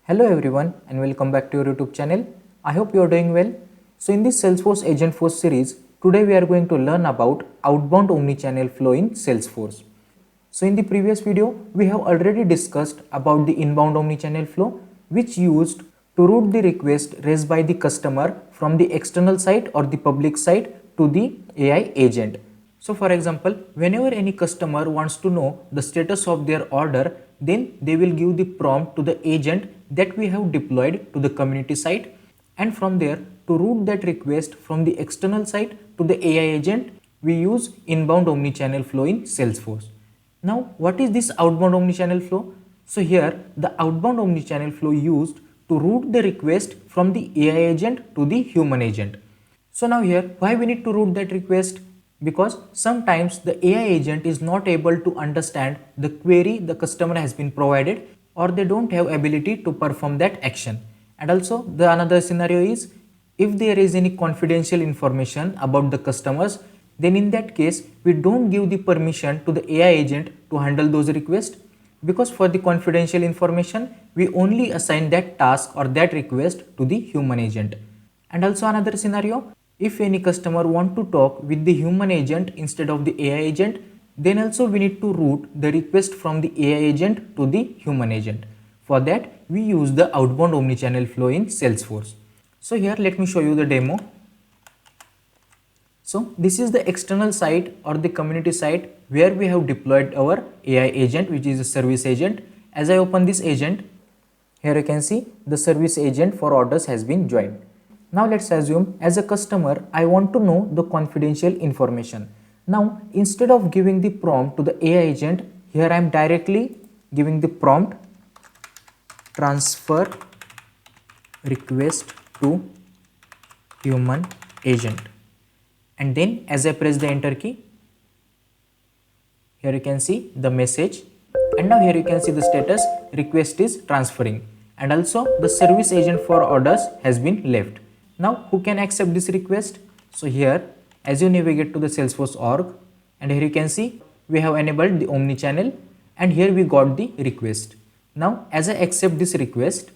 Hello everyone and welcome back to your YouTube channel. I hope you are doing well. So in this Salesforce Agentforce series, today we are going to learn about outbound omnichannel flow in Salesforce. So in the previous video, we have already discussed about the inbound omnichannel flow, which used to route the request raised by the customer from the external site or the public site to the AI agent. So for example, whenever any customer wants to know the status of their order, then they will give the prompt to the agent that we have deployed to the community site, and from there to route that request from the external site to the AI agent, we use inbound omnichannel flow in Salesforce. Now, what is this outbound omnichannel flow? So here the outbound omnichannel flow used to route the request from the AI agent to the human agent. So now here, why we need to route that request? Because sometimes the AI agent is not able to understand the query the customer has been provided, or they don't have ability to perform that action. And also the another scenario is, if there is any confidential information about the customers, then in that case we don't give the permission to the AI agent to handle those requests, because for the confidential information we only assign that task or that request to the human agent. And also another scenario, if any customer want to talk with the human agent instead of the AI agent, then also we need to route the request from the AI agent to the human agent. For that, we use the outbound omnichannel flow in Salesforce. So here let me show you the demo. So this is the external site or the community site where we have deployed our AI agent, which is a service agent. As I open this agent, here you can see the service agent for orders has been joined. Now let's assume as a customer I want to know the confidential information. Now instead of giving the prompt to the AI agent, here I am directly giving the prompt transfer request to human agent, and then as I press the enter key, here you can see the message, and now here you can see the status request is transferring, and also the service agent for orders has been left. Now who can accept this request? So here as you navigate to the Salesforce org, and here you can see we have enabled the omnichannel, and here we got the request. Now as I accept this request,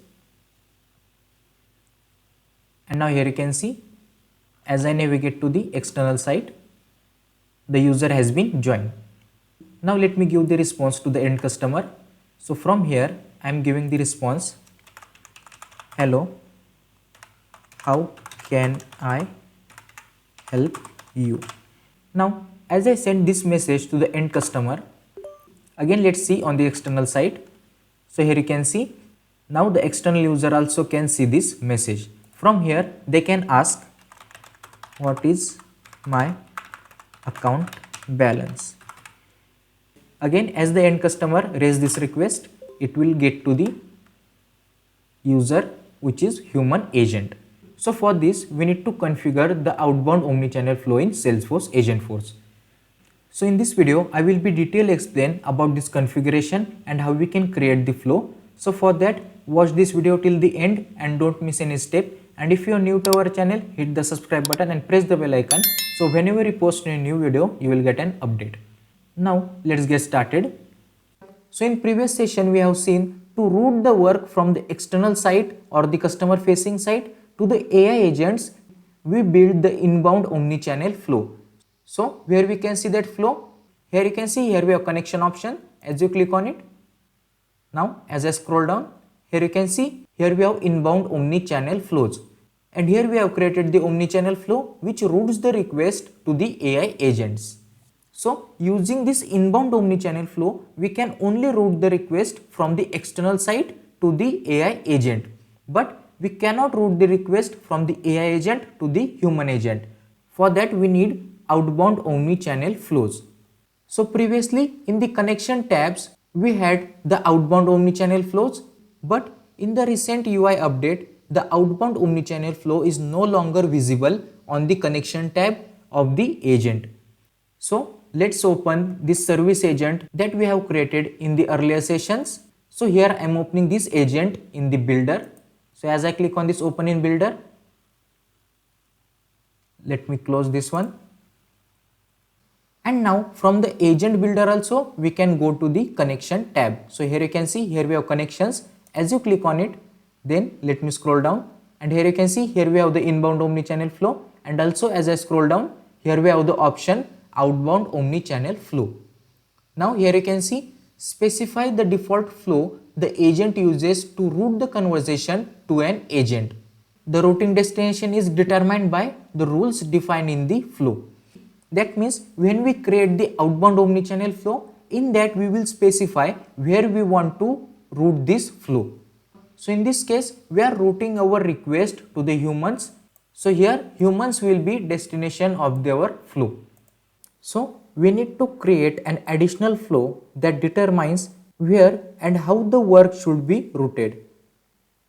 and now here you can see as I navigate to the external site, the user has been joined. Now let me give the response to the end customer. So from here I am giving the response, hello, how can I help you? Now as I send this message to the end customer, again let's see on the external site. So here you can see now the external user also can see this message. From here they can ask, what is my account balance? Again as the end customer raise this request, it will get to the user, which is human agent. So for this we need to configure the outbound omnichannel flow in Salesforce Agentforce. So in this video I will be detailed explain about this configuration and how we can create the flow. So for that, watch this video till the end and don't miss any step. And if you are new to our channel, hit the subscribe button and press the bell icon, so whenever we post a new video you will get an update. Now let's get started. So in previous session we have seen to route the work from the external site or the customer facing site to the AI agents, we build the inbound omnichannel flow. So where we can see that flow, here you can see here we have connection option. As you click on it, now as I scroll down, here you can see here we have inbound omnichannel flows, and here we have created the omnichannel flow which routes the request to the AI agents. So using this inbound omnichannel flow, we can only route the request from the external site to the AI agent, but we cannot route the request from the AI agent to the human agent. For that we need outbound omnichannel flows. So previously in the connection tabs we had the outbound omnichannel flows, but in the recent UI update the outbound omnichannel flow is no longer visible on the connection tab of the agent. So let's open this service agent that we have created in the earlier sessions. So here I am opening this agent in the builder. So as I click on this open in builder, let me close this one. And now from the agent builder also we can go to the connection tab. So here you can see here we have connections. As you click on it, Then let me scroll down, and here you can see here we have the inbound omni-channel flow, and also as I scroll down here we have the option outbound omni-channel flow. Now here you can see specify the default flow the agent uses to route the conversation to an agent. The routing destination is determined by the rules defined in the flow. That means when we create the outbound omni-channel flow, in that we will specify where we want to route this flow. So in this case, we are routing our request to the humans. So here humans will be destination of our flow. So we need to create an additional flow that determines where and how the work should be routed.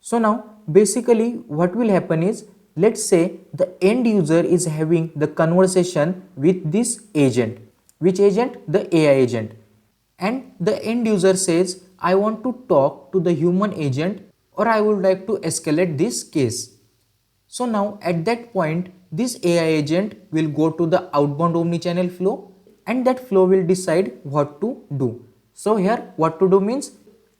So now basically what will happen is, let's say the end user is having the conversation with this agent. Which agent? The AI agent. And the end user says, I want to talk to the human agent, or I would like to escalate this case. So now at that point, this AI agent will go to the outbound omni-channel flow, and that flow will decide what to do. So here what to do means,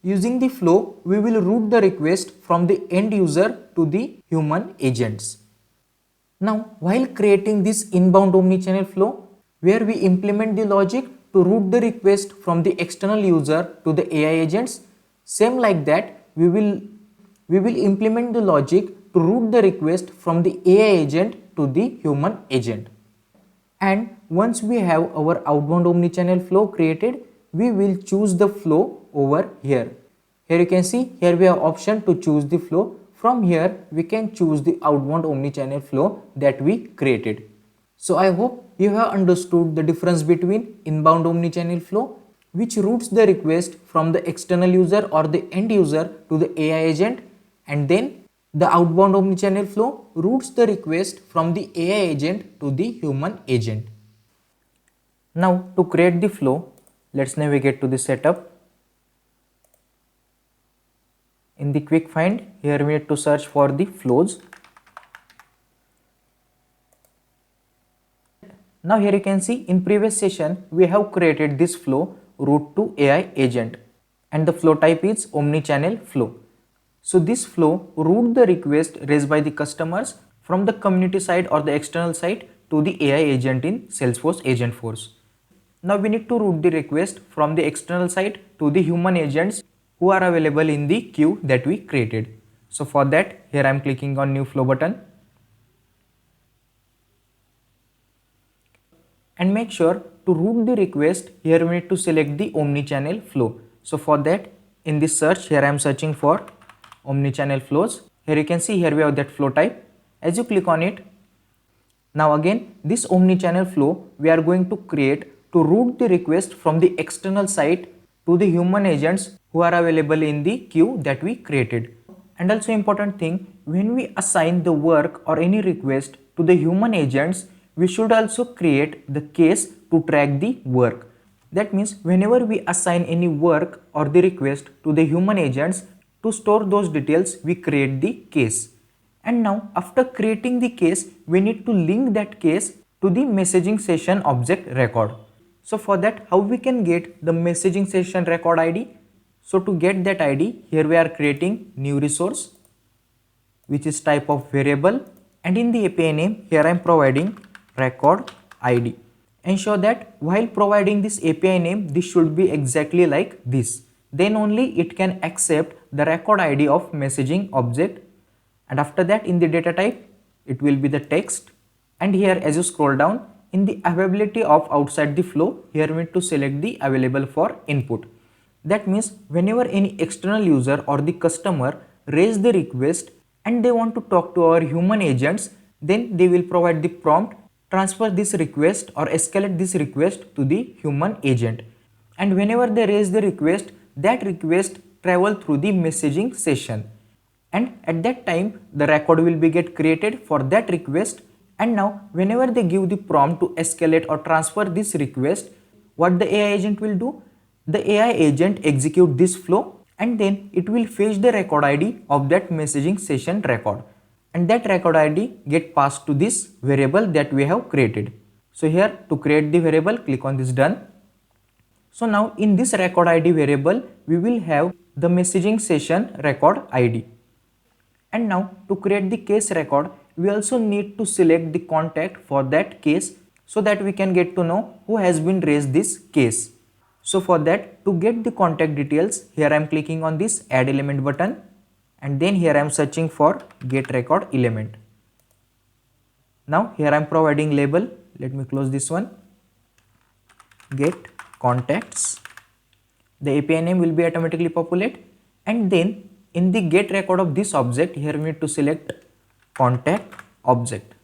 using the flow, we will route the request from the end user to the human agents. Now, while creating this inbound omni-channel flow, where we implement the logic to route the request from the external user to the AI agents, same like that, we will implement the logic to route the request from the AI agent to the human agent. And once we have our outbound omni-channel flow created, we will choose the flow over here. Here you can see, here we have option to choose the flow. From here, we can choose the outbound omni-channel flow that we created. So I hope you have understood the difference between inbound omni-channel flow, which routes the request from the external user or the end user to the AI agent, and then the outbound omni-channel flow routes the request from the AI agent to the human agent. Now to create the flow, let's navigate to the setup. In the quick find, here we need to search for the flows. Now here you can see in previous session we have created this flow route to AI agent, and the flow type is omni-channel flow. So this flow route the request raised by the customers from the community side or the external side to the AI agent in Salesforce Agentforce. Now we need to route the request from the external side to the human agents who are available in the queue that we created. So for that, here I am clicking on new flow button. And make sure to route the request, here we need to select the omni-channel flow. So for that, in this search, here I am searching for omni-channel flows. Here you can see, here we have that flow type. As you click on it, now again this omni-channel flow we are going to create to route the request from the external side to the human agents who are available in the queue that we created. And also important thing, when we assign the work or any request to the human agents, we should also create the case to track the work. That means whenever we assign any work or the request to the human agents, to store those details, we create the case. And now after creating the case, we need to link that case to the messaging session object record. So for that, how we can get the messaging session record ID? So to get that ID, here we are creating new resource, which is type of variable, and in the API name, here I am providing record ID. Ensure that while providing this API name, this should be exactly like this. Then only it can accept the record ID of messaging object. And after that, in the data type, it will be the text. And here as you scroll down, in the availability of outside the flow, here we need to select the available for input. That means whenever any external user or the customer raise the request and they want to talk to our human agents, then they will provide the prompt, transfer this request or escalate this request to the human agent. And whenever they raise the request, that request travel through the messaging session. And at that time, the record will be get created for that request. And now whenever they give the prompt to escalate or transfer this request, what the AI agent will do? The AI agent execute this flow, and then it will fetch the record ID of that messaging session record. And that record ID get passed to this variable that we have created. So here to create the variable, click on this done. So now in this record ID variable, we will have the messaging session record ID. And now to create the case record, we also need to select the contact for that case so that we can get to know who has been raised this case. So for that, to get the contact details, here I am clicking on this add element button, and then here I am searching for get record element. Now here I am providing label. Let me close this one. Get contacts. The API name will be automatically populated, and then in the get record of this object, here we need to select contact object.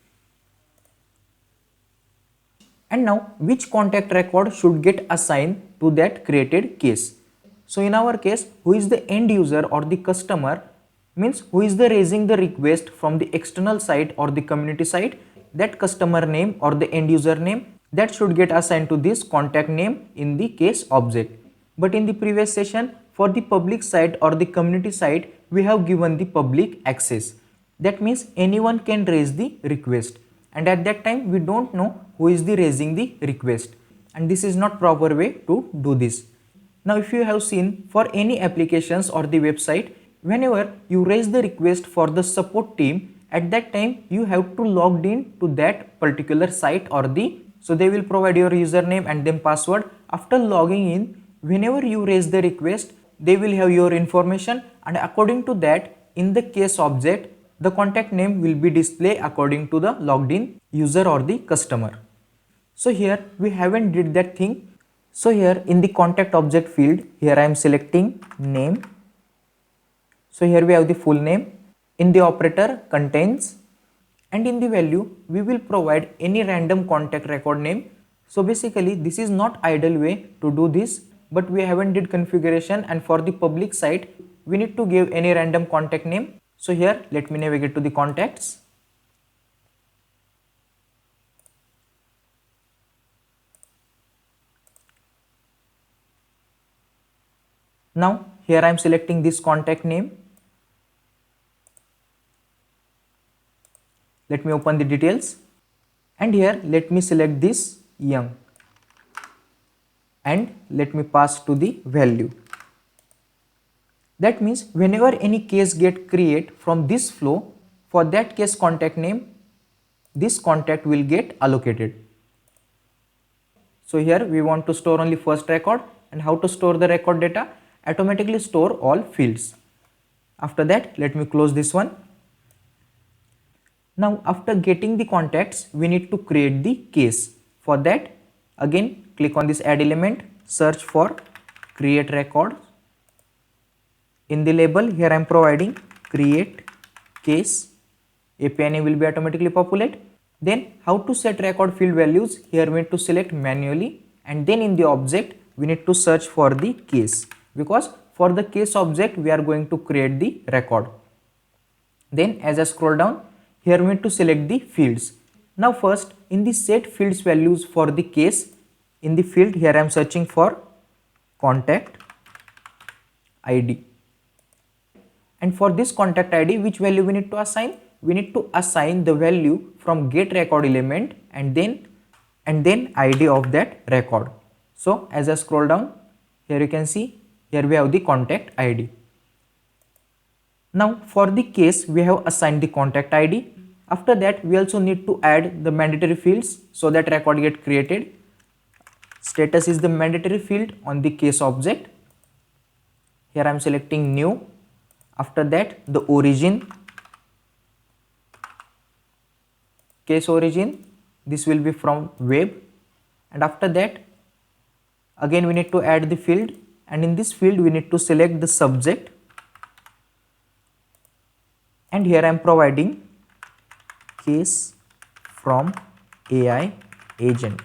And now which contact record should get assigned to that created case. So in our case, who is the end user or the customer, means who is the raising the request from the external site or the community site, that customer name or the end user name, that should get assigned to this contact name in the case object. But in the previous session, for the public site or the community site, we have given the public access. That means anyone can raise the request, and at that time we don't know who is the raising the request, and this is not proper way to do this. Now if you have seen, for any applications or the website, whenever you raise the request for the support team, at that time you have to log in to that particular site or so they will provide your username and then password. After logging in, whenever you raise the request, they will have your information, and according to that, in the case object, the contact name will be displayed according to the logged in user or the customer. So here we haven't did that thing. So here in the contact object field, here I am selecting name. So here we have the full name. In the operator contains, and in the value we will provide any random contact record name. So basically this is not ideal way to do this, but we haven't did configuration, and for the public site we need to give any random contact name. So here let me navigate to the contacts. Now here I am selecting this contact name. Let me open the details, and here let me select this young, and let me pass to the value. That means whenever any case get create from this flow, for that case contact name, this contact will get allocated. So here we want to store only first record, and how to store the record data? Automatically store all fields. After that, let me close this one. Now after getting the contacts, we need to create the case. For that, again click on this add element, search for create record. In the label, here I am providing create case. API name will be automatically populated. Then how to set record field values? Here we need to select manually, and then in the object we need to search for the case, because for the case object we are going to create the record. Then as I scroll down, here we need to select the fields. Now first, in the set fields values for the case, in the field here I am searching for contact ID. And for this contact ID, which value we need to assign? We need to assign the value from get record element and then ID of that record. So as I scroll down, here you can see, here we have the contact ID. Now for the case, we have assigned the contact ID. After that, we also need to add the mandatory fields so that record get created. Status is the mandatory field on the case object. Here I am selecting new. After that, the origin, case origin, this will be from web. And after that, again we need to add the field, and in this field we need to select the subject, and here I am providing case from AI agent.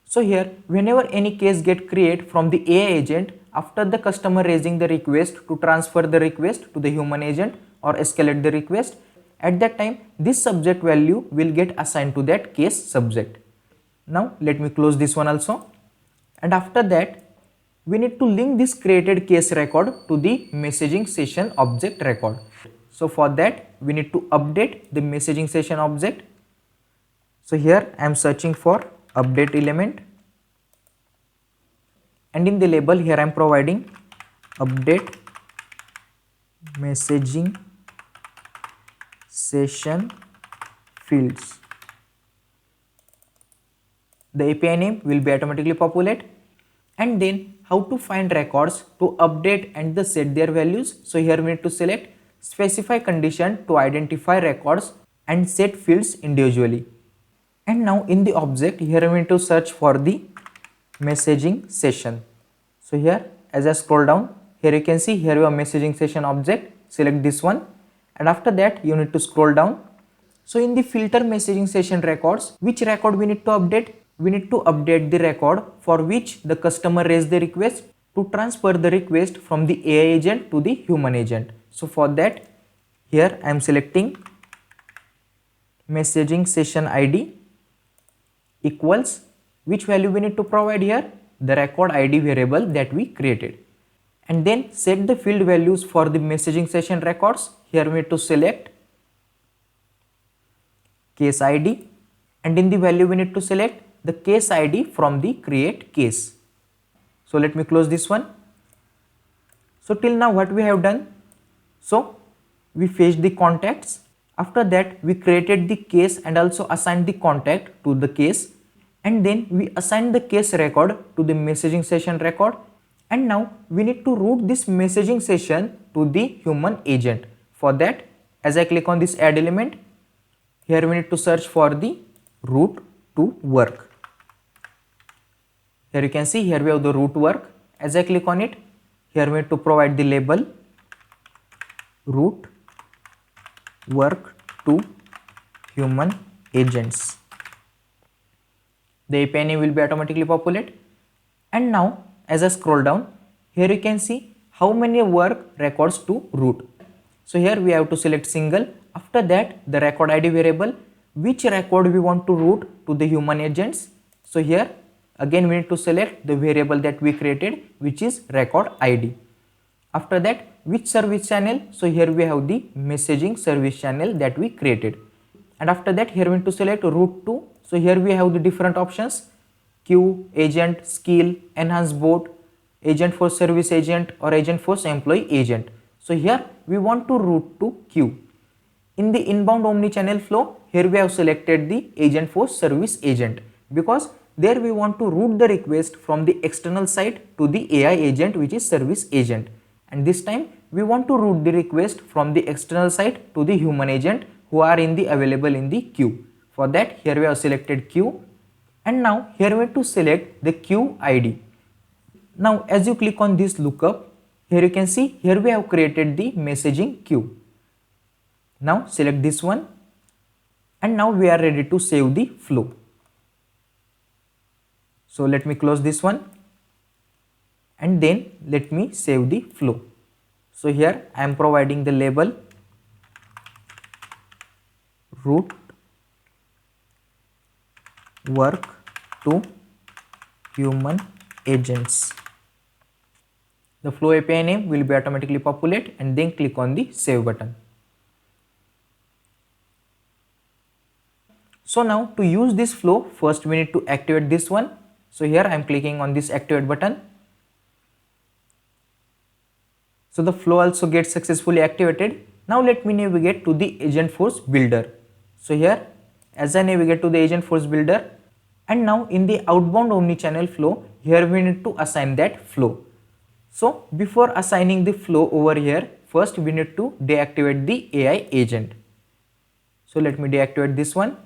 So here, whenever any case get created from the AI agent, after the customer raising the request to transfer the request to the human agent or escalate the request, at that time this subject value will get assigned to that case subject. Now let me close this one also, and after that we need to link this created case record to the messaging session object record. So for that we need to update the messaging session object. So here I am searching for update element, and in the label here I am providing update messaging session fields. The API name will be automatically populate. And then how to find records to update and the set their values. So here we need to select specify condition to identify records and set fields individually. And now in the object here we need to search for the messaging session. So here as I scroll down, here you can see here we have messaging session object, select this one, and after that you need to scroll down. So in the filter messaging session records, which record we need to update? We need to update the record for which the customer raised the request to transfer the request from the AI agent to the human agent. So for that, here I am selecting messaging session ID equals which value we need to provide here? The record ID variable that we created. And then set the field values for the messaging session records. Here we need to select case ID, and in the value we need to select the case ID from the create case. So let me close this one. So till now what we have done? So we fetched the contacts. After that we created the case and also assigned the contact to the case, and then we assigned the case record to the messaging session record, and now we need to route this messaging session to the human agent. For that, as I click on this add element, here we need to search for the route to work. Here you can see here we have the route work. As I click on it, here we need to provide the label route work to human agents. The API name will be automatically populate. And now as I scroll down, here you can see how many work records to route. So here we have to select single. After that, the record ID variable, which record we want to route to the human agents. So here again we need to select the variable that we created, which is record ID. After that, which service channel? So here we have the messaging service channel that we created. And after that, here we need to select route to. So here we have the different options: queue, agent, skill, enhance bot, Agentforce service agent, or Agentforce employee agent. So here we want to route to queue. In the inbound omni-channel flow, here we have selected the Agentforce service agent because there we want to route the request from the external side to the AI agent, which is service agent. And this time we want to route the request from the external side to the human agent who are available in the queue. For that, here we have selected queue, and now here we have to select the queue ID. Now as you click on this lookup, here you can see here we have created the messaging queue. Now select this one, and now we are ready to save the flow. So let me close this one, and then let me save the flow. So here I am providing the label route work to human agents. The flow API name will be automatically populate, and then click on the save button. So now to use this flow, first we need to activate this one. So here I am clicking on this activate button. So the flow also gets successfully activated. Now let me navigate to the Agentforce builder. So here as I navigate to the Agentforce builder, and now in the outbound omni-channel flow, here we need to assign that flow. So before assigning the flow over here, first we need to deactivate the AI agent. So let me deactivate this one.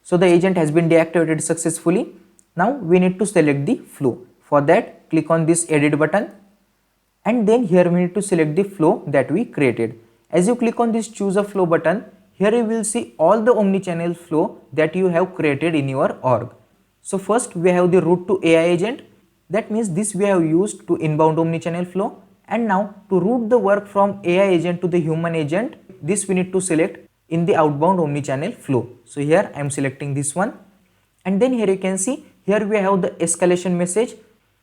So the agent has been deactivated successfully. Now we need to select the flow. For that, click on this edit button, and then here we need to select the flow that we created. As you click on this choose a flow button, here you will see all the omni-channel flow that you have created in your org. So first we have the route to AI agent. That means this we have used to inbound omni-channel flow. And now to route the work from AI agent to the human agent, this we need to select in the outbound omni-channel flow. So here I am selecting this one, and then here you can see here we have the escalation message.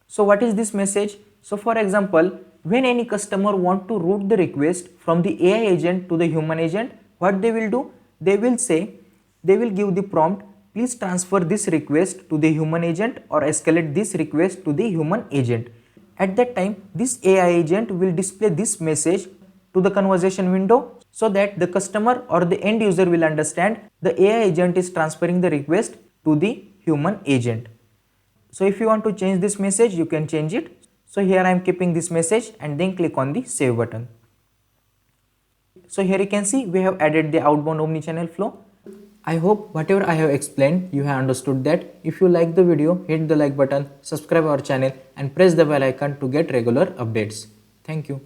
So what is this message? So for example, when any customer want to route the request from the AI agent to the human agent, what they will do? They will give the prompt, please transfer this request to the human agent or escalate this request to the human agent. At that time, this AI agent will display this message to the conversation window so that the customer or the end user will understand the AI agent is transferring the request to the human agent. So if you want to change this message, you can change it. So here I am keeping this message and then click on the save button. So here you can see we have added the outbound omni-channel flow. I hope whatever I have explained you have understood that. If you like the video, hit the like button, subscribe our channel and press the bell icon to get regular updates. Thank you.